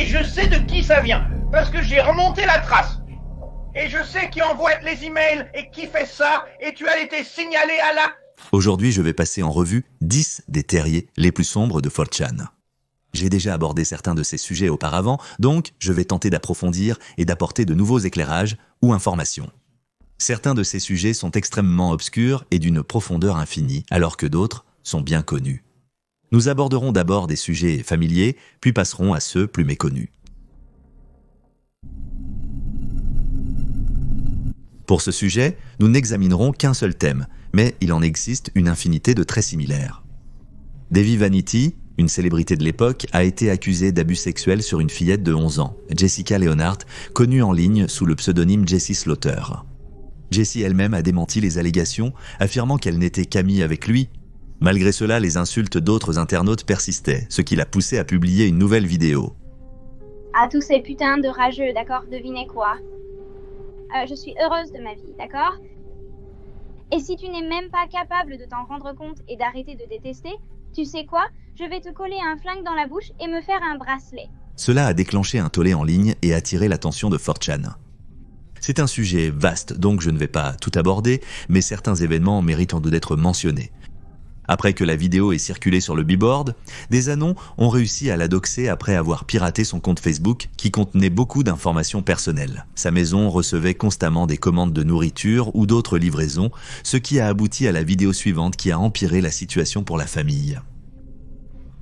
et je sais de qui ça vient, parce que j'ai remonté la trace. Et je sais qui envoie les emails et qui fait ça, et tu as été signalé à la... Aujourd'hui, je vais passer en revue 10 des terriers les plus sombres de 4chan. J'ai déjà abordé certains de ces sujets auparavant, donc je vais tenter d'approfondir et d'apporter de nouveaux éclairages ou informations. Certains de ces sujets sont extrêmement obscurs et d'une profondeur infinie, alors que d'autres sont bien connus. Nous aborderons d'abord des sujets familiers, puis passerons à ceux plus méconnus. Pour ce sujet, nous n'examinerons qu'un seul thème, mais il en existe une infinité de très similaires. Devi Vanity, une célébrité de l'époque, a été accusée d'abus sexuels sur une fillette de 11 ans, Jessica Leonhardt, connue en ligne sous le pseudonyme Jessie Slaughter. Jessie elle-même a démenti les allégations, affirmant qu'elle n'était qu'amie avec lui. Malgré cela, les insultes d'autres internautes persistaient, ce qui l'a poussée à publier une nouvelle vidéo. À tous ces putains de rageux, d'accord? Devinez quoi? Je suis heureuse de ma vie, d'accord? Et si tu n'es même pas capable de t'en rendre compte et d'arrêter de détester, tu sais quoi? Je vais te coller un flingue dans la bouche et me faire un bracelet. Cela a déclenché un tollé en ligne et attiré l'attention de 4chan. C'est un sujet vaste, donc je ne vais pas tout aborder, mais certains événements méritent d'être mentionnés. Après que la vidéo ait circulé sur le Bboard, des Anons ont réussi à la doxer après avoir piraté son compte Facebook qui contenait beaucoup d'informations personnelles. Sa maison recevait constamment des commandes de nourriture ou d'autres livraisons, ce qui a abouti à la vidéo suivante qui a empiré la situation pour la famille.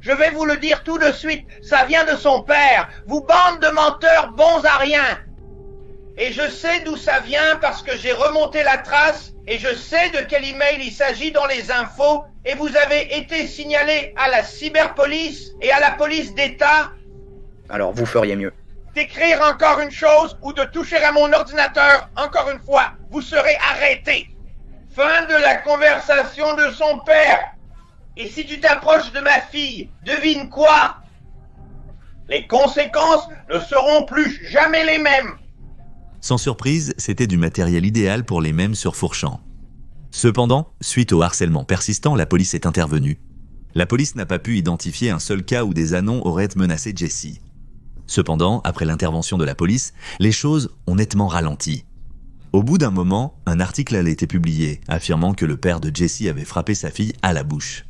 Je vais vous le dire tout de suite, ça vient de son père, vous bande de menteurs bons à rien. Et je sais d'où ça vient parce que j'ai remonté la trace et je sais de quel email il s'agit dans les infos et vous avez été signalé à la cyberpolice et à la police d'État. Alors vous feriez mieux. D'écrire encore une chose ou de toucher à mon ordinateur encore une fois, vous serez arrêté. Fin de la conversation de son père. Et si tu t'approches de ma fille, devine quoi? Les conséquences ne seront plus jamais les mêmes. Sans surprise, c'était du matériel idéal pour les mèmes sur 4chan. Cependant, suite au harcèlement persistant, la police est intervenue. La police n'a pas pu identifier un seul cas où des Anons auraient menacé Jessie. Cependant, après l'intervention de la police, les choses ont nettement ralenti. Au bout d'un moment, un article a été publié, affirmant que le père de Jessie avait frappé sa fille à la bouche.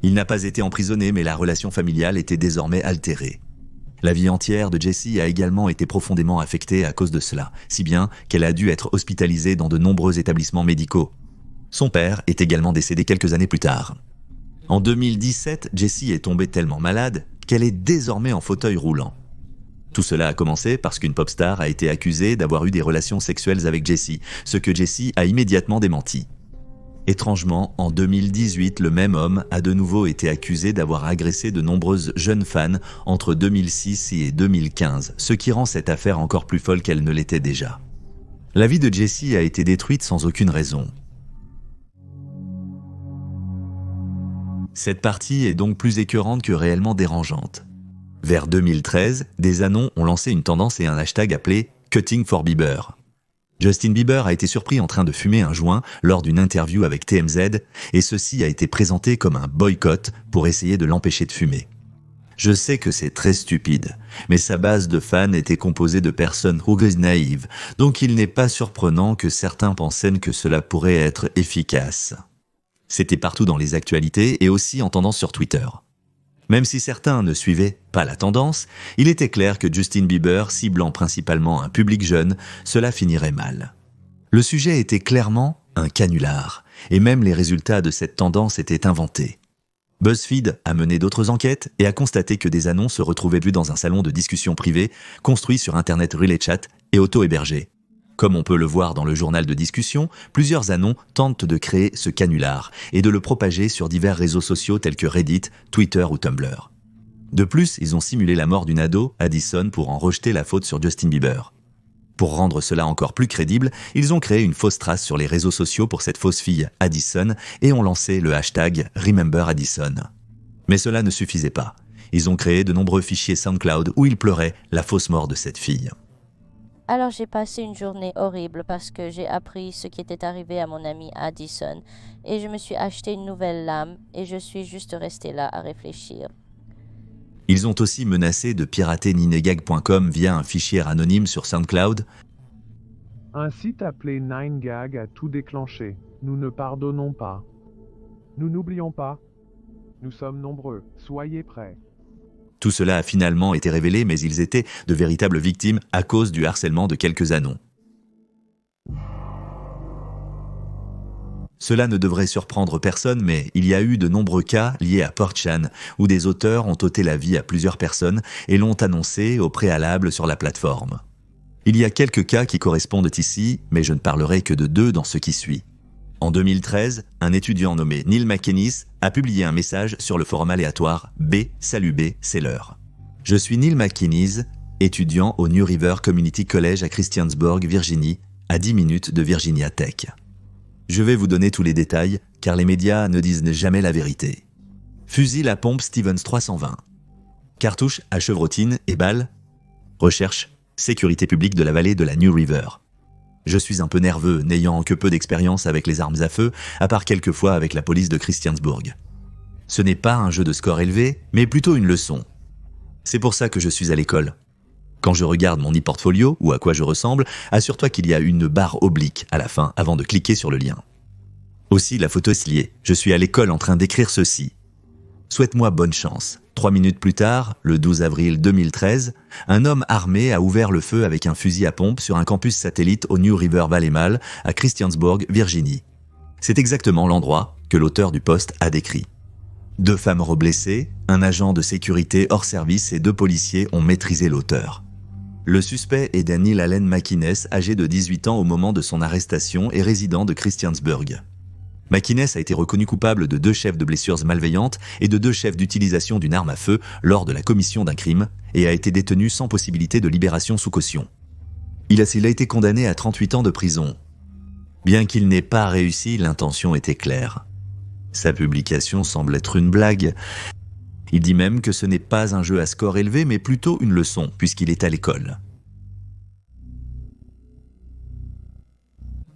Il n'a pas été emprisonné, mais la relation familiale était désormais altérée. La vie entière de Jessie a également été profondément affectée à cause de cela, si bien qu'elle a dû être hospitalisée dans de nombreux établissements médicaux. Son père est également décédé quelques années plus tard. En 2017, Jessie est tombée tellement malade qu'elle est désormais en fauteuil roulant. Tout cela a commencé parce qu'une pop star a été accusée d'avoir eu des relations sexuelles avec Jessie, ce que Jessie a immédiatement démenti. Étrangement, en 2018, le même homme a de nouveau été accusé d'avoir agressé de nombreuses jeunes fans entre 2006 et 2015, ce qui rend cette affaire encore plus folle qu'elle ne l'était déjà. La vie de Jessie a été détruite sans aucune raison. Cette partie est donc plus écœurante que réellement dérangeante. Vers 2013, des Anons ont lancé une tendance et un hashtag appelé « Cutting for Bieber ». Justin Bieber a été surpris en train de fumer un joint lors d'une interview avec TMZ et ceci a été présenté comme un boycott pour essayer de l'empêcher de fumer. Je sais que c'est très stupide, mais sa base de fans était composée de personnes naïves, donc il n'est pas surprenant que certains pensaient que cela pourrait être efficace. C'était partout dans les actualités et aussi en tendance sur Twitter. Même si certains ne suivaient pas la tendance, il était clair que Justin Bieber, ciblant principalement un public jeune, cela finirait mal. Le sujet était clairement un canular, et même les résultats de cette tendance étaient inventés. BuzzFeed a mené d'autres enquêtes et a constaté que des annonces se retrouvaient vues dans un salon de discussion privé construit sur Internet RelayChat et auto-hébergé. Comme on peut le voir dans le journal de discussion, plusieurs Anons tentent de créer ce canular et de le propager sur divers réseaux sociaux tels que Reddit, Twitter ou Tumblr. De plus, ils ont simulé la mort d'une ado, Addison, pour en rejeter la faute sur Justin Bieber. Pour rendre cela encore plus crédible, ils ont créé une fausse trace sur les réseaux sociaux pour cette fausse fille, Addison, et ont lancé le hashtag #RememberAddison. Mais cela ne suffisait pas. Ils ont créé de nombreux fichiers SoundCloud où ils pleuraient la fausse mort de cette fille. Alors j'ai passé une journée horrible parce que j'ai appris ce qui était arrivé à mon ami Addison et je me suis acheté une nouvelle lame et je suis juste resté là à réfléchir. Ils ont aussi menacé de pirater ninegag.com via un fichier anonyme sur SoundCloud. Un site appelé 9gag a tout déclenché. Nous ne pardonnons pas. Nous n'oublions pas. Nous sommes nombreux. Soyez prêts. Tout cela a finalement été révélé, mais ils étaient de véritables victimes à cause du harcèlement de quelques anons. Cela ne devrait surprendre personne, mais il y a eu de nombreux cas liés à 4chan, où des auteurs ont ôté la vie à plusieurs personnes et l'ont annoncé au préalable sur la plateforme. Il y a quelques cas qui correspondent ici, mais je ne parlerai que de 2 dans ce qui suit. En 2013, un étudiant nommé Neil McInnes a publié un message sur le forum aléatoire B, salut B, c'est l'heure. Je suis Neil McInnes, étudiant au New River Community College à Christiansburg, Virginie, à 10 minutes de Virginia Tech. Je vais vous donner tous les détails, car les médias ne disent jamais la vérité. Fusil à pompe Stevens 320. Cartouche à chevrotine et balles. Recherche, sécurité publique de la vallée de la New River. Je suis un peu nerveux, n'ayant que peu d'expérience avec les armes à feu, à part quelques fois avec la police de Christiansburg. Ce n'est pas un jeu de score élevé, mais plutôt une leçon. C'est pour ça que je suis à l'école. Quand je regarde mon e-portfolio, ou à quoi je ressemble, assure-toi qu'il y a une barre oblique à la fin avant de cliquer sur le lien. Aussi, la photo est liée. Je suis à l'école en train d'écrire ceci. Souhaite-moi bonne chance. 3 minutes plus tard, le 12 avril 2013, un homme armé a ouvert le feu avec un fusil à pompe sur un campus satellite au New River Valley Mall à Christiansburg, Virginie. C'est exactement l'endroit que l'auteur du post a décrit. 2 femmes blessées, un agent de sécurité hors service et 2 policiers ont maîtrisé l'auteur. Le suspect est Daniel Allen McInnes, âgé de 18 ans au moment de son arrestation et résident de Christiansburg. McInnes a été reconnu coupable de 2 chefs de blessures malveillantes et de 2 chefs d'utilisation d'une arme à feu lors de la commission d'un crime et a été détenu sans possibilité de libération sous caution. Il a été condamné à 38 ans de prison. Bien qu'il n'ait pas réussi, l'intention était claire. Sa publication semble être une blague. Il dit même que ce n'est pas un jeu à score élevé, mais plutôt une leçon, puisqu'il est à l'école.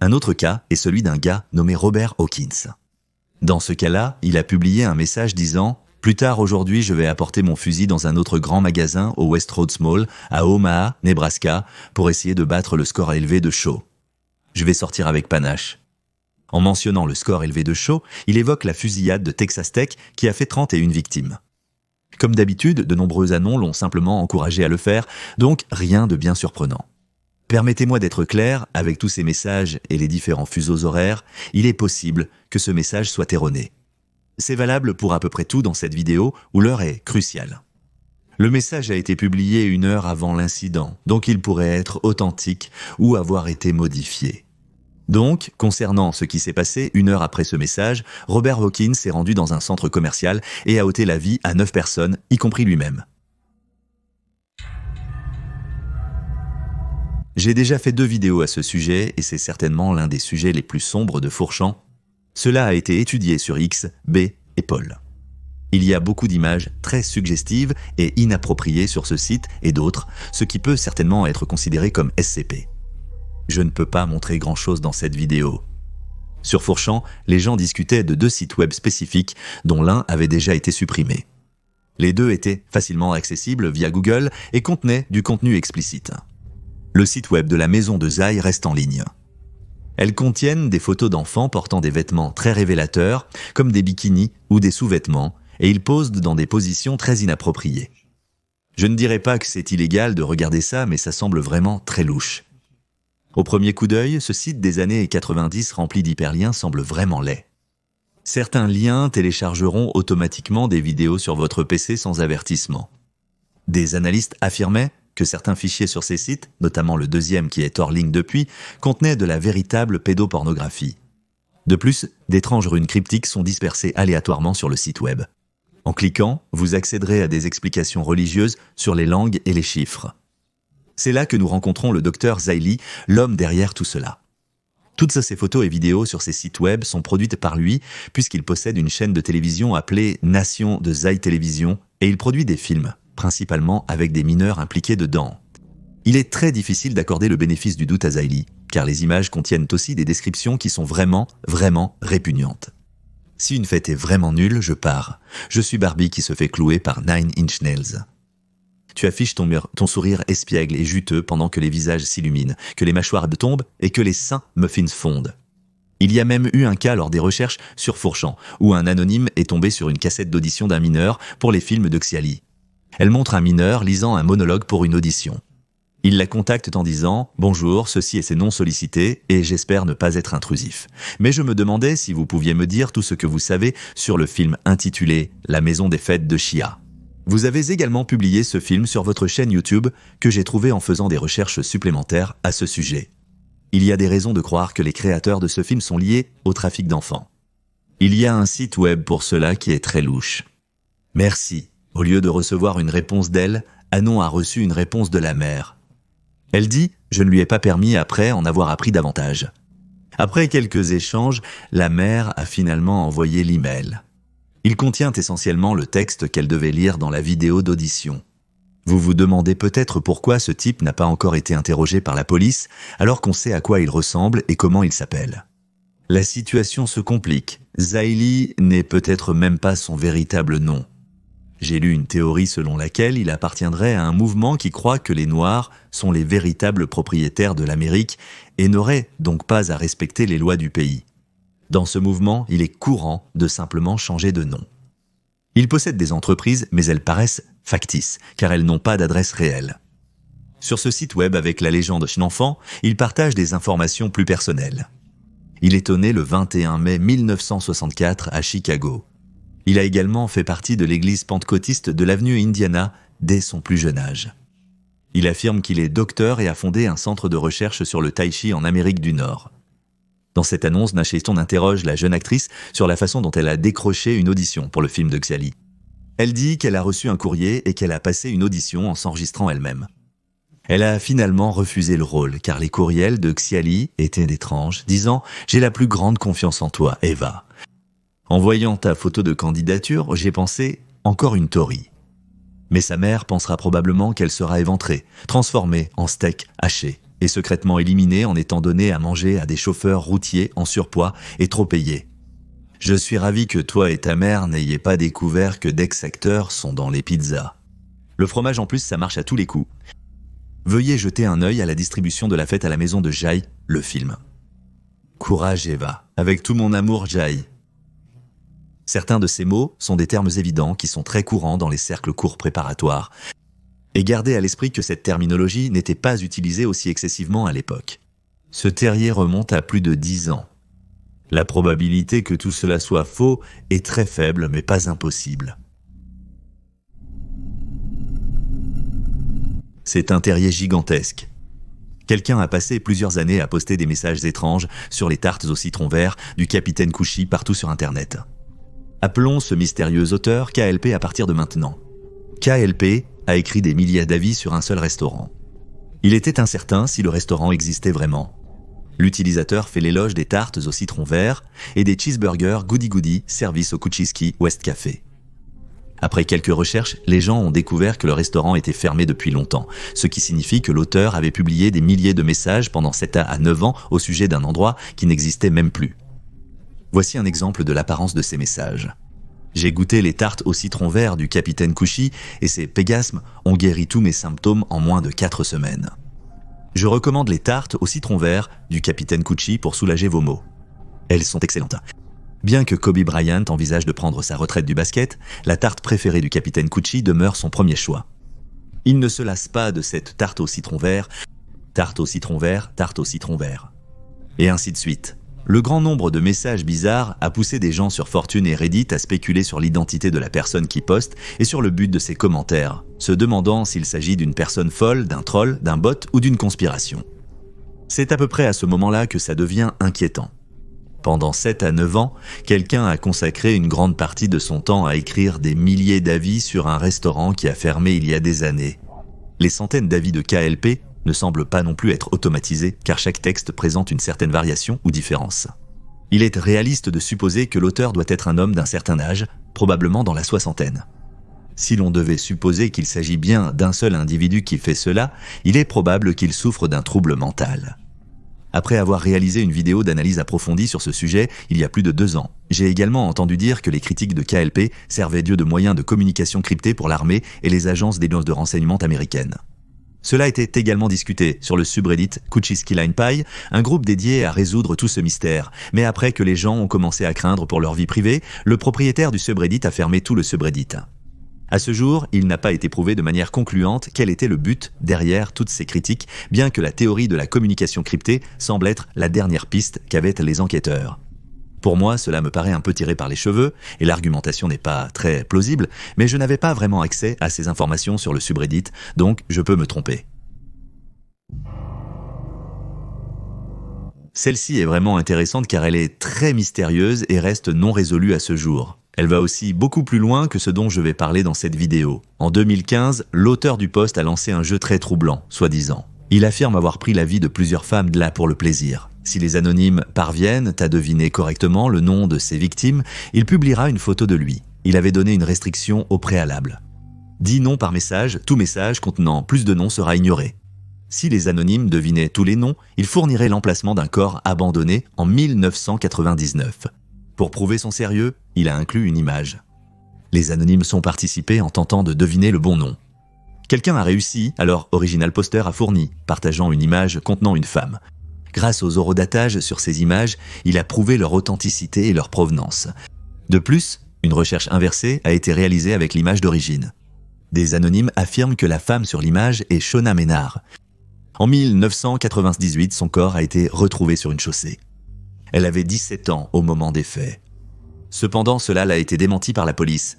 Un autre cas est celui d'un gars nommé Robert Hawkins. Dans ce cas-là, il a publié un message disant « Plus tard aujourd'hui, je vais apporter mon fusil dans un autre grand magasin au Westroads Mall, à Omaha, Nebraska, pour essayer de battre le score élevé de Shaw. Je vais sortir avec panache. » En mentionnant le score élevé de Shaw, il évoque la fusillade de Texas Tech qui a fait 31 victimes. Comme d'habitude, de nombreux anons l'ont simplement encouragé à le faire, donc rien de bien surprenant. Permettez-moi d'être clair, avec tous ces messages et les différents fuseaux horaires, il est possible que ce message soit erroné. C'est valable pour à peu près tout dans cette vidéo où l'heure est cruciale. Le message a été publié 1 heure avant l'incident, donc il pourrait être authentique ou avoir été modifié. Donc, concernant ce qui s'est passé 1 heure après ce message, Robert Hawkins s'est rendu dans un centre commercial et a ôté la vie à 9 personnes, y compris lui-même. J'ai déjà fait 2 vidéos à ce sujet et c'est certainement l'un des sujets les plus sombres de Fourchan. Cela a été étudié sur X, B et Paul. Il y a beaucoup d'images très suggestives et inappropriées sur ce site et d'autres, ce qui peut certainement être considéré comme SCP. Je ne peux pas montrer grand-chose dans cette vidéo. Sur Fourchan, les gens discutaient de 2 sites web spécifiques dont l'un avait déjà été supprimé. Les 2 étaient facilement accessibles via Google et contenaient du contenu explicite. Le site web de la maison de Zai reste en ligne. Elles contiennent des photos d'enfants portant des vêtements très révélateurs, comme des bikinis ou des sous-vêtements, et ils posent dans des positions très inappropriées. Je ne dirais pas que c'est illégal de regarder ça, mais ça semble vraiment très louche. Au premier coup d'œil, ce site des années 90 rempli d'hyperliens semble vraiment laid. Certains liens téléchargeront automatiquement des vidéos sur votre PC sans avertissement. Des analystes affirmaient que certains fichiers sur ces sites, notamment le 2e qui est hors ligne depuis, contenaient de la véritable pédopornographie. De plus, d'étranges runes cryptiques sont dispersées aléatoirement sur le site web. En cliquant, vous accéderez à des explications religieuses sur les langues et les chiffres. C'est là que nous rencontrons le docteur Zai Li, l'homme derrière tout cela. Toutes ces photos et vidéos sur ces sites web sont produites par lui, puisqu'il possède une chaîne de télévision appelée Nation de Zai Télévision, et il produit des films, principalement avec des mineurs impliqués dedans. Il est très difficile d'accorder le bénéfice du doute à Zai Li, car les images contiennent aussi des descriptions qui sont vraiment répugnantes. Si une fête est vraiment nulle, je pars. Je suis Barbie qui se fait clouer par Nine Inch Nails. Tu affiches ton sourire espiègle et juteux pendant que les visages s'illuminent, que les mâchoires tombent et que les seins muffins fondent. Il y a même eu un cas lors des recherches sur Fourchamp, où un anonyme est tombé sur une cassette d'audition d'un mineur pour les films de Xiali. Elle montre un mineur lisant un monologue pour une audition. Il la contacte en disant « Bonjour, ceci est ses noms sollicités et j'espère ne pas être intrusif. Mais je me demandais si vous pouviez me dire tout ce que vous savez sur le film intitulé « La maison des fêtes de Chia ». Vous avez également publié ce film sur votre chaîne YouTube que j'ai trouvé en faisant des recherches supplémentaires à ce sujet. Il y a des raisons de croire que les créateurs de ce film sont liés au trafic d'enfants. Il y a un site web pour cela qui est très louche. Merci. Au lieu de recevoir une réponse d'elle, Anon a reçu une réponse de la mère. Elle dit « Je ne lui ai pas permis après en avoir appris davantage ». Après quelques échanges, la mère a finalement envoyé l'email. Il contient essentiellement le texte qu'elle devait lire dans la vidéo d'audition. Vous vous demandez peut-être pourquoi ce type n'a pas encore été interrogé par la police alors qu'on sait à quoi il ressemble et comment il s'appelle. La situation se complique. Zaili n'est peut-être même pas son véritable nom. J'ai lu une théorie selon laquelle il appartiendrait à un mouvement qui croit que les Noirs sont les véritables propriétaires de l'Amérique et n'auraient donc pas à respecter les lois du pays. Dans ce mouvement, il est courant de simplement changer de nom. Il possède des entreprises, mais elles paraissent factices, car elles n'ont pas d'adresse réelle. Sur ce site web avec la légende Chenenfant, il partage des informations plus personnelles. Il est né le 21 mai 1964 à Chicago. Il a également fait partie de l'église pentecôtiste de l'avenue Indiana dès son plus jeune âge. Il affirme qu'il est docteur et a fondé un centre de recherche sur le tai chi en Amérique du Nord. Dans cette annonce, Nacheston interroge la jeune actrice sur la façon dont elle a décroché une audition pour le film de Xiali. Elle dit qu'elle a reçu un courrier et qu'elle a passé une audition en s'enregistrant elle-même. Elle a finalement refusé le rôle, car les courriels de Xiali étaient étranges, disant « J'ai la plus grande confiance en toi, Eva. » En voyant ta photo de candidature, j'ai pensé « Encore une Tory. » Mais sa mère pensera probablement qu'elle sera éventrée, transformée en steak haché, et secrètement éliminée en étant donnée à manger à des chauffeurs routiers en surpoids et trop payés. Je suis ravi que toi et ta mère n'ayez pas découvert que d'ex-acteurs sont dans les pizzas. Le fromage en plus, ça marche à tous les coups. Veuillez jeter un œil à la distribution de la fête à la maison de Jai, le film. Courage Eva, avec tout mon amour Jai. Certains de ces mots sont des termes évidents qui sont très courants dans les cercles courts préparatoires. Et gardez à l'esprit que cette terminologie n'était pas utilisée aussi excessivement à l'époque. Ce terrier remonte à plus de 10 ans. La probabilité que tout cela soit faux est très faible mais pas impossible. C'est un terrier gigantesque. Quelqu'un a passé plusieurs années à poster des messages étranges sur les tartes au citron vert du capitaine Couchy partout sur Internet. Appelons ce mystérieux auteur KLP à partir de maintenant. KLP a écrit des milliers d'avis sur un seul restaurant. Il était incertain si le restaurant existait vraiment. L'utilisateur fait l'éloge des tartes au citron vert et des cheeseburgers Goody Goody servis au Kuchiski West Café. Après quelques recherches, les gens ont découvert que le restaurant était fermé depuis longtemps, ce qui signifie que l'auteur avait publié des milliers de messages pendant 7 à 9 ans au sujet d'un endroit qui n'existait même plus. Voici un exemple de l'apparence de ces messages. J'ai goûté les tartes au citron vert du capitaine Couchy et ces pégasmes ont guéri tous mes symptômes en moins de 4 semaines. Je recommande les tartes au citron vert du capitaine Couchy pour soulager vos maux. Elles sont excellentes. Bien que Kobe Bryant envisage de prendre sa retraite du basket, la tarte préférée du capitaine Couchy demeure son premier choix. Il ne se lasse pas de cette tarte au citron vert, tarte au citron vert, tarte au citron vert. Et ainsi de suite. Le grand nombre de messages bizarres a poussé des gens sur Fortune et Reddit à spéculer sur l'identité de la personne qui poste et sur le but de ses commentaires, se demandant s'il s'agit d'une personne folle, d'un troll, d'un bot ou d'une conspiration. C'est à peu près à ce moment-là que ça devient inquiétant. Pendant 7 à 9 ans, quelqu'un a consacré une grande partie de son temps à écrire des milliers d'avis sur un restaurant qui a fermé il y a des années. Les centaines d'avis de KLP ne semblent pas non plus être automatisés, car chaque texte présente une certaine variation ou différence. Il est réaliste de supposer que l'auteur doit être un homme d'un certain âge, probablement dans la soixantaine. Si l'on devait supposer qu'il s'agit bien d'un seul individu qui fait cela, il est probable qu'il souffre d'un trouble mental. après avoir réalisé une vidéo d'analyse approfondie sur ce sujet il y a plus de 2 ans. J'ai également entendu dire que les critiques de KLP servaient Dieu de moyen de communication crypté pour l'armée et les agences de renseignement américaines. Cela était également discuté sur le subreddit Kuchiski Line Pie, un groupe dédié à résoudre tout ce mystère. Mais après que les gens ont commencé à craindre pour leur vie privée, le propriétaire du subreddit a fermé tout le subreddit. À ce jour, il n'a pas été prouvé de manière concluante quel était le but derrière toutes ces critiques, bien que la théorie de la communication cryptée semble être la dernière piste qu'avaient les enquêteurs. Pour moi, cela me paraît un peu tiré par les cheveux, et l'argumentation n'est pas très plausible, mais je n'avais pas vraiment accès à ces informations sur le subreddit, donc je peux me tromper. Celle-ci est vraiment intéressante car elle est très mystérieuse et reste non résolue à ce jour. Elle va aussi beaucoup plus loin que ce dont je vais parler dans cette vidéo. En 2015, l'auteur du post a lancé un jeu très troublant, soi-disant. Il affirme avoir pris la vie de plusieurs femmes là pour le plaisir. Si les anonymes parviennent à deviner correctement le nom de ses victimes, il publiera une photo de lui. Il avait donné une restriction au préalable. 10 noms par message, tout message contenant plus de noms sera ignoré. Si les anonymes devinaient tous les noms, il fournirait l'emplacement d'un corps abandonné en 1999. Pour prouver son sérieux, il a inclus une image. Les anonymes sont participés en tentant de deviner le bon nom. Quelqu'un a réussi, alors Original Poster a fourni, partageant une image contenant une femme. Grâce aux horodatages sur ces images, il a prouvé leur authenticité et leur provenance. De plus, une recherche inversée a été réalisée avec l'image d'origine. Des anonymes affirment que la femme sur l'image est Shona Ménard. En 1998, son corps a été retrouvé sur une chaussée. Elle avait 17 ans au moment des faits. Cependant, cela a été démenti par la police.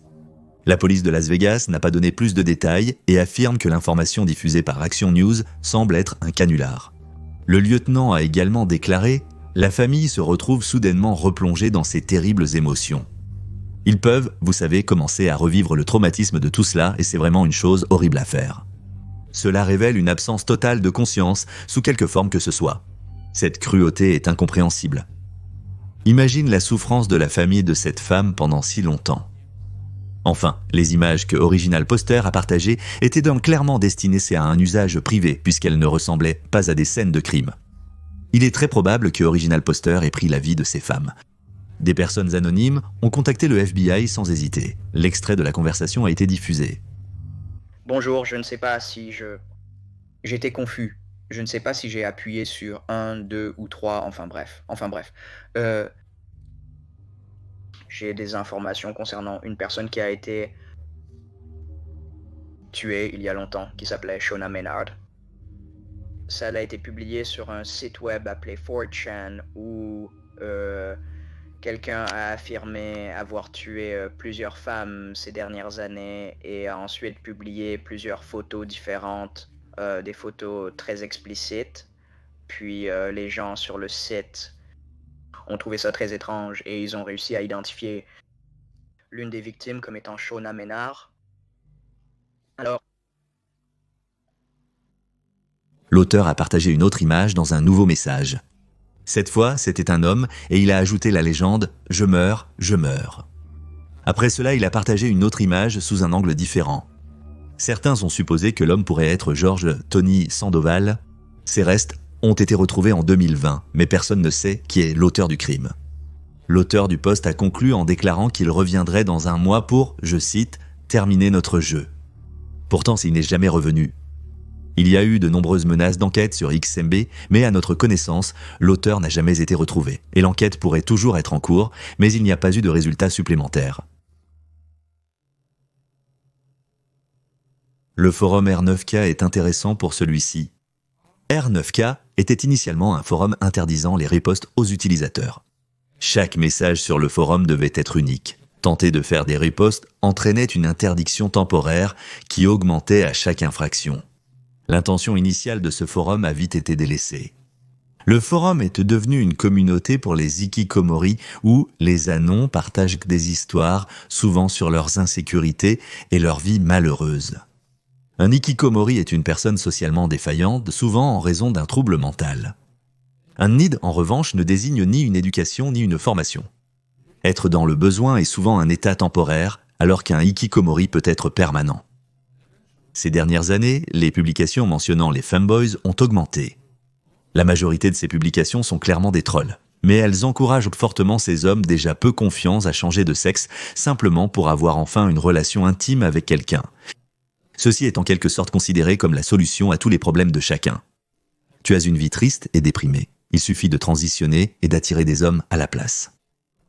La police de Las Vegas n'a pas donné plus de détails et affirme que l'information diffusée par Action News semble être un canular. Le lieutenant a également déclaré « La famille se retrouve soudainement replongée dans ces terribles émotions. Ils peuvent, vous savez, commencer à revivre le traumatisme de tout cela et c'est vraiment une chose horrible à faire. Cela révèle une absence totale de conscience sous quelque forme que ce soit. Cette cruauté est incompréhensible. Imagine la souffrance de la famille de cette femme pendant si longtemps. » Enfin, les images que Original Poster a partagées étaient donc clairement destinées à un usage privé puisqu'elles ne ressemblaient pas à des scènes de crime. Il est très probable que Original Poster ait pris la vie de ces femmes. Des personnes anonymes ont contacté le FBI sans hésiter. L'extrait de la conversation a été diffusé. Bonjour, je ne sais pas si j'étais confus. Je ne sais pas si j'ai appuyé sur 1, 2 ou 3, enfin bref. J'ai des informations concernant une personne qui a été tuée il y a longtemps, qui s'appelait Shona Ménard. Ça a été publié sur un site web appelé 4chan où quelqu'un a affirmé avoir tué plusieurs femmes ces dernières années et a ensuite publié plusieurs photos différentes, des photos très explicites. Puis les gens sur le site ont trouvé ça très étrange et ils ont réussi à identifier l'une des victimes comme étant Shona Ménard. Alors, l'auteur a partagé une autre image dans un nouveau message. Cette fois, c'était un homme et il a ajouté la légende « Je meurs, je meurs ». Après cela, il a partagé une autre image sous un angle différent. Certains ont supposé que l'homme pourrait être George Tony Sandoval. Ses restes ont été retrouvés en 2020, mais personne ne sait qui est l'auteur du crime. L'auteur du post a conclu en déclarant qu'il reviendrait dans un mois pour, je cite, « terminer notre jeu ». Pourtant, il n'est jamais revenu. Il y a eu de nombreuses menaces d'enquête sur XMB, mais à notre connaissance, l'auteur n'a jamais été retrouvé, et l'enquête pourrait toujours être en cours, mais il n'y a pas eu de résultats supplémentaires. Le forum R9K est intéressant pour celui-ci. R9K était initialement un forum interdisant les ripostes aux utilisateurs. Chaque message sur le forum devait être unique. Tenter de faire des ripostes entraînait une interdiction temporaire qui augmentait à chaque infraction. L'intention initiale de ce forum a vite été délaissée. Le forum est devenu une communauté pour les hikikomori où les anons partagent des histoires, souvent sur leurs insécurités et leur vie malheureuse. Un hikikomori est une personne socialement défaillante, souvent en raison d'un trouble mental. Un NID, en revanche, ne désigne ni une éducation ni une formation. Être dans le besoin est souvent un état temporaire, alors qu'un hikikomori peut être permanent. Ces dernières années, les publications mentionnant les femboys ont augmenté. La majorité de ces publications sont clairement des trolls, mais elles encouragent fortement ces hommes déjà peu confiants à changer de sexe simplement pour avoir enfin une relation intime avec quelqu'un. Ceci est en quelque sorte considéré comme la solution à tous les problèmes de chacun. Tu as une vie triste et déprimée. Il suffit de transitionner et d'attirer des hommes à la place.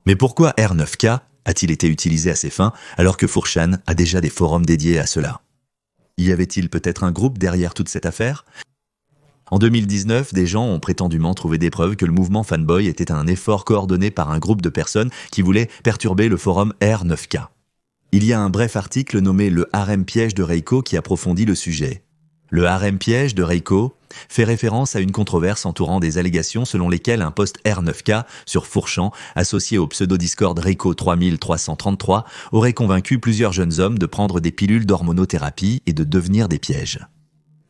Mais pourquoi R9K a-t-il été utilisé à ces fins alors que 4chan a déjà des forums dédiés à cela? Y avait-il peut-être un groupe derrière toute cette affaire? En 2019, des gens ont prétendument trouvé des preuves que le mouvement fanboy était un effort coordonné par un groupe de personnes qui voulaient perturber le forum R9K. Il y a un bref article nommé « Le harem piège de Reiko » qui approfondit le sujet. Le harem piège de Reiko fait référence à une controverse entourant des allégations selon lesquelles un post R9K sur 4chan, associé au pseudo-discord Reiko 3333, aurait convaincu plusieurs jeunes hommes de prendre des pilules d'hormonothérapie et de devenir des pièges.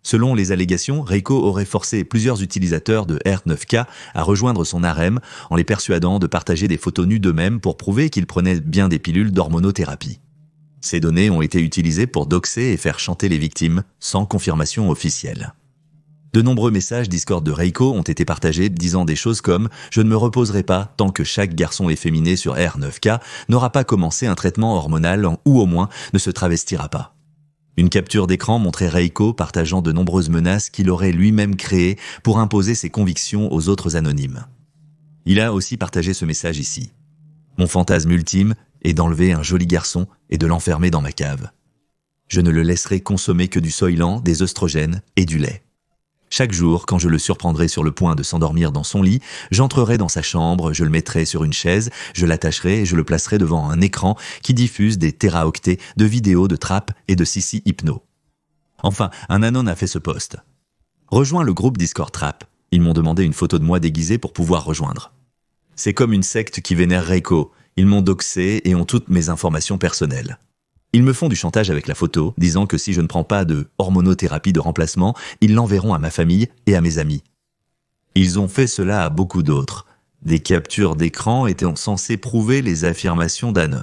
Selon les allégations, Reiko aurait forcé plusieurs utilisateurs de R9K à rejoindre son harem en les persuadant de partager des photos nues d'eux-mêmes pour prouver qu'ils prenaient bien des pilules d'hormonothérapie. Ces données ont été utilisées pour doxer et faire chanter les victimes, sans confirmation officielle. De nombreux messages Discord de Reiko ont été partagés disant des choses comme « Je ne me reposerai pas tant que chaque garçon efféminé sur R9K n'aura pas commencé un traitement hormonal ou au moins ne se travestira pas ». Une capture d'écran montrait Reiko partageant de nombreuses menaces qu'il aurait lui-même créées pour imposer ses convictions aux autres anonymes. Il a aussi partagé ce message ici. « Mon fantasme ultime est d'enlever un joli garçon et de l'enfermer dans ma cave. Je ne le laisserai consommer que du soylent, des œstrogènes et du lait. Chaque jour, quand je le surprendrai sur le point de s'endormir dans son lit, j'entrerai dans sa chambre, je le mettrai sur une chaise, je l'attacherai et je le placerai devant un écran qui diffuse des téraoctets de vidéos de trap et de Sissi Hypno. » Enfin, un anon a fait ce post. « Rejoins le groupe Discord Trap. Ils m'ont demandé une photo de moi déguisée pour pouvoir rejoindre. C'est comme une secte qui vénère Reiko. Ils m'ont doxé et ont toutes mes informations personnelles. Ils me font du chantage avec la photo, disant que si je ne prends pas de hormonothérapie de remplacement, ils l'enverront à ma famille et à mes amis. Ils ont fait cela à beaucoup d'autres. Des captures d'écran étaient censées prouver les affirmations d'Anon.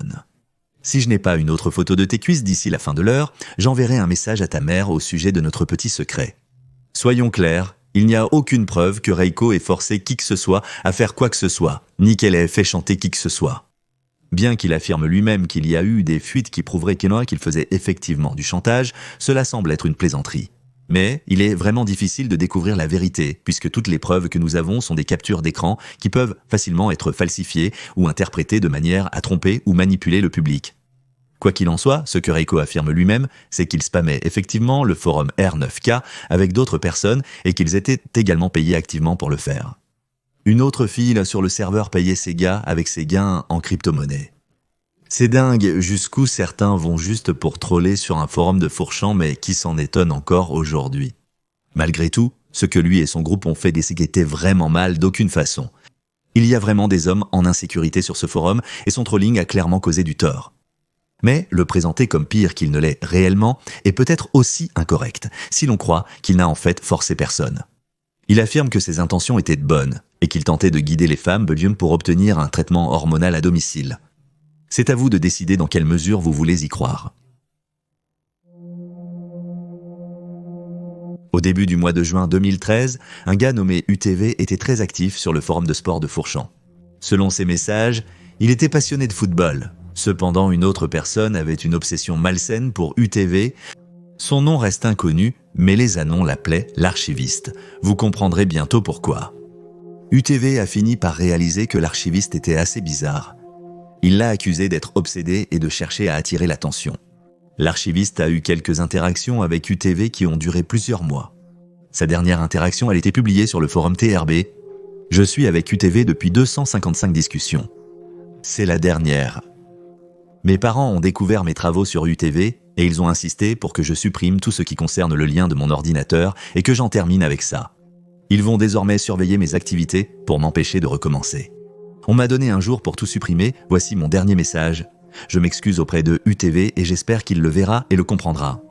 Si je n'ai pas une autre photo de tes cuisses d'ici la fin de l'heure, j'enverrai un message à ta mère au sujet de notre petit secret. Soyons clairs, il n'y a aucune preuve que Reiko ait forcé qui que ce soit à faire quoi que ce soit, ni qu'elle ait fait chanter qui que ce soit. Bien qu'il affirme lui-même qu'il y a eu des fuites qui prouveraient qu'il faisait effectivement du chantage, cela semble être une plaisanterie. Mais il est vraiment difficile de découvrir la vérité, puisque toutes les preuves que nous avons sont des captures d'écran qui peuvent facilement être falsifiées ou interprétées de manière à tromper ou manipuler le public. Quoi qu'il en soit, ce que Reiko affirme lui-même, c'est qu'il spammait effectivement le forum R9K avec d'autres personnes et qu'ils étaient également payés activement pour le faire. Une autre fille là sur le serveur payait ses gars avec ses gains en crypto-monnaie. C'est dingue jusqu'où certains vont juste pour troller sur un forum de 4chan mais qui s'en étonne encore aujourd'hui. Malgré tout, ce que lui et son groupe ont fait était vraiment mal d'aucune façon. Il y a vraiment des hommes en insécurité sur ce forum et son trolling a clairement causé du tort. Mais le présenter comme pire qu'il ne l'est réellement est peut-être aussi incorrect, si l'on croit qu'il n'a en fait forcé personne. Il affirme que ses intentions étaient bonnes et qu'il tentait de guider les femmes pour obtenir un traitement hormonal à domicile. C'est à vous de décider dans quelle mesure vous voulez y croire. Au début du mois de juin 2013, un gars nommé UTV était très actif sur le forum de sport de 4chan. Selon ses messages, il était passionné de football. Cependant, une autre personne avait une obsession malsaine pour UTV. Son nom reste inconnu, mais les anons l'appelaient l'archiviste. Vous comprendrez bientôt pourquoi. UTV a fini par réaliser que l'archiviste était assez bizarre. Il l'a accusé d'être obsédé et de chercher à attirer l'attention. L'archiviste a eu quelques interactions avec UTV qui ont duré plusieurs mois. Sa dernière interaction, elle était publiée sur le forum TRB. Je suis avec UTV depuis 255 discussions. C'est la dernière. Mes parents ont découvert mes travaux sur UTV et ils ont insisté pour que je supprime tout ce qui concerne le lien de mon ordinateur et que j'en termine avec ça. Ils vont désormais surveiller mes activités pour m'empêcher de recommencer. On m'a donné un jour pour tout supprimer, voici mon dernier message. Je m'excuse auprès de UTV et j'espère qu'il le verra et le comprendra.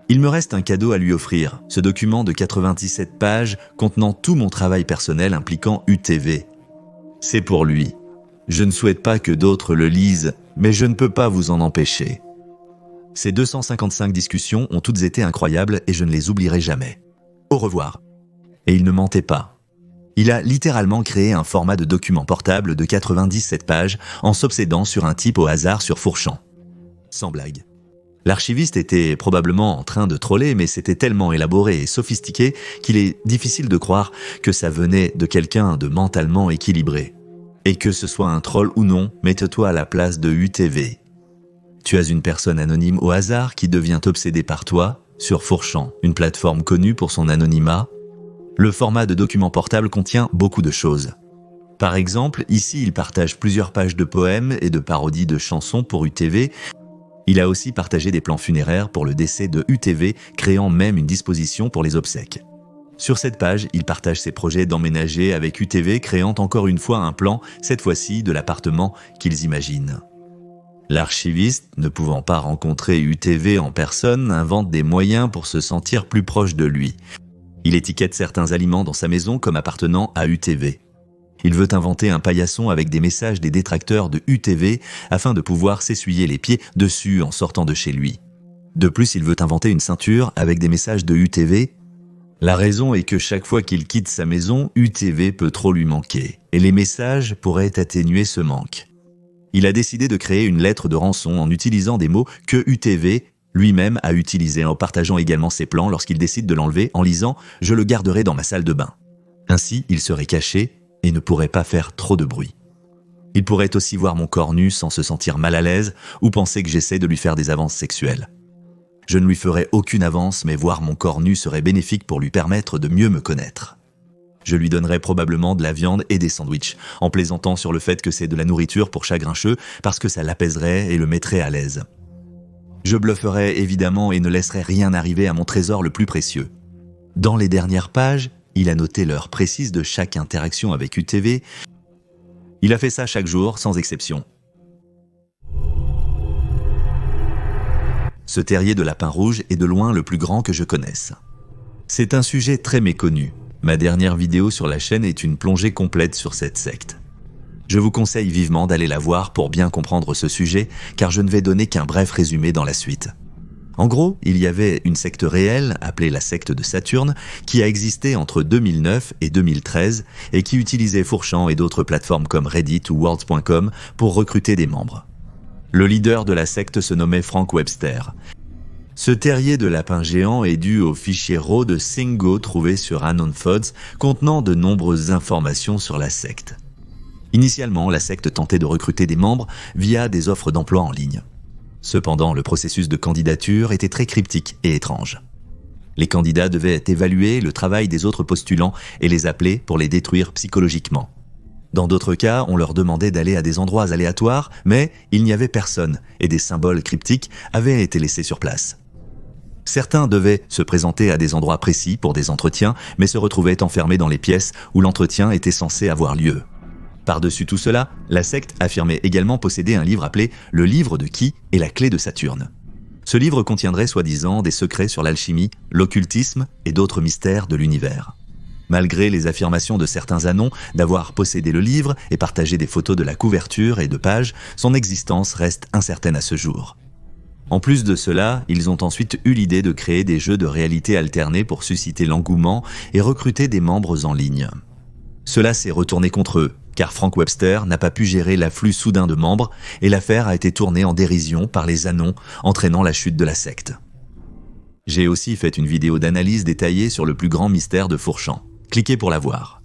Il me reste un cadeau à lui offrir, ce document de 97 pages contenant tout mon travail personnel impliquant UTV. C'est pour lui. Je ne souhaite pas que d'autres le lisent, mais je ne peux pas vous en empêcher. Ces 255 discussions ont toutes été incroyables et je ne les oublierai jamais. Au revoir. Et il ne mentait pas. Il a littéralement créé un format de document portable de 97 pages en s'obsédant sur un type au hasard sur Fourchan. Sans blague. L'archiviste était probablement en train de troller, mais c'était tellement élaboré et sophistiqué qu'il est difficile de croire que ça venait de quelqu'un de mentalement équilibré. Et que ce soit un troll ou non, mets-toi à la place de UTV. Tu as une personne anonyme au hasard qui devient obsédée par toi, sur Fourchan, une plateforme connue pour son anonymat. Le format de document portable contient beaucoup de choses. Par exemple, ici il partage plusieurs pages de poèmes et de parodies de chansons pour UTV. Il a aussi partagé des plans funéraires pour le décès de UTV, créant même une disposition pour les obsèques. Sur cette page, il partage ses projets d'emménager avec UTV, créant encore une fois un plan, cette fois-ci de l'appartement qu'ils imaginent. L'archiviste, ne pouvant pas rencontrer UTV en personne, invente des moyens pour se sentir plus proche de lui. Il étiquette certains aliments dans sa maison comme appartenant à UTV. Il veut inventer un paillasson avec des messages des détracteurs de UTV afin de pouvoir s'essuyer les pieds dessus en sortant de chez lui. De plus, il veut inventer une ceinture avec des messages de UTV. La raison est que chaque fois qu'il quitte sa maison, UTV peut trop lui manquer, et les messages pourraient atténuer ce manque. Il a décidé de créer une lettre de rançon en utilisant des mots que UTV lui-même a utilisés, en partageant également ses plans lorsqu'il décide de l'enlever en lisant « Je le garderai dans ma salle de bain ». Ainsi, il serait caché et ne pourrait pas faire trop de bruit. Il pourrait aussi voir mon corps nu sans se sentir mal à l'aise ou penser que j'essaie de lui faire des avances sexuelles. Je ne lui ferai aucune avance, mais voir mon corps nu serait bénéfique pour lui permettre de mieux me connaître. Je lui donnerais probablement de la viande et des sandwichs, en plaisantant sur le fait que c'est de la nourriture pour chat grincheux parce que ça l'apaiserait et le mettrait à l'aise. Je blufferais évidemment et ne laisserais rien arriver à mon trésor le plus précieux. Dans les dernières pages, il a noté l'heure précise de chaque interaction avec UTV. Il a fait ça chaque jour, sans exception. Ce terrier de lapin rouge est de loin le plus grand que je connaisse. C'est un sujet très méconnu. Ma dernière vidéo sur la chaîne est une plongée complète sur cette secte. Je vous conseille vivement d'aller la voir pour bien comprendre ce sujet, car je ne vais donner qu'un bref résumé dans la suite. En gros, il y avait une secte réelle, appelée la secte de Saturne, qui a existé entre 2009 et 2013 et qui utilisait Fourchan et d'autres plateformes comme Reddit ou Worlds.com pour recruter des membres. Le leader de la secte se nommait Frank Webster. Ce terrier de lapin géant est dû au fichier RAW de Singo trouvé sur AnonFods contenant de nombreuses informations sur la secte. Initialement, la secte tentait de recruter des membres via des offres d'emploi en ligne. Cependant, le processus de candidature était très cryptique et étrange. Les candidats devaient évaluer le travail des autres postulants et les appeler pour les détruire psychologiquement. Dans d'autres cas, on leur demandait d'aller à des endroits aléatoires, mais il n'y avait personne et des symboles cryptiques avaient été laissés sur place. Certains devaient se présenter à des endroits précis pour des entretiens, mais se retrouvaient enfermés dans les pièces où l'entretien était censé avoir lieu. Par-dessus tout cela, la secte affirmait également posséder un livre appelé « Le livre de Ki et la clé de Saturne ». Ce livre contiendrait soi-disant des secrets sur l'alchimie, l'occultisme et d'autres mystères de l'univers. Malgré les affirmations de certains anons d'avoir possédé le livre et partagé des photos de la couverture et de pages, son existence reste incertaine à ce jour. En plus de cela, ils ont ensuite eu l'idée de créer des jeux de réalité alternée pour susciter l'engouement et recruter des membres en ligne. Cela s'est retourné contre eux, car Frank Webster n'a pas pu gérer l'afflux soudain de membres et l'affaire a été tournée en dérision par les anons, entraînant la chute de la secte. J'ai aussi fait une vidéo d'analyse détaillée sur le plus grand mystère de Fourchan. Cliquez pour la voir.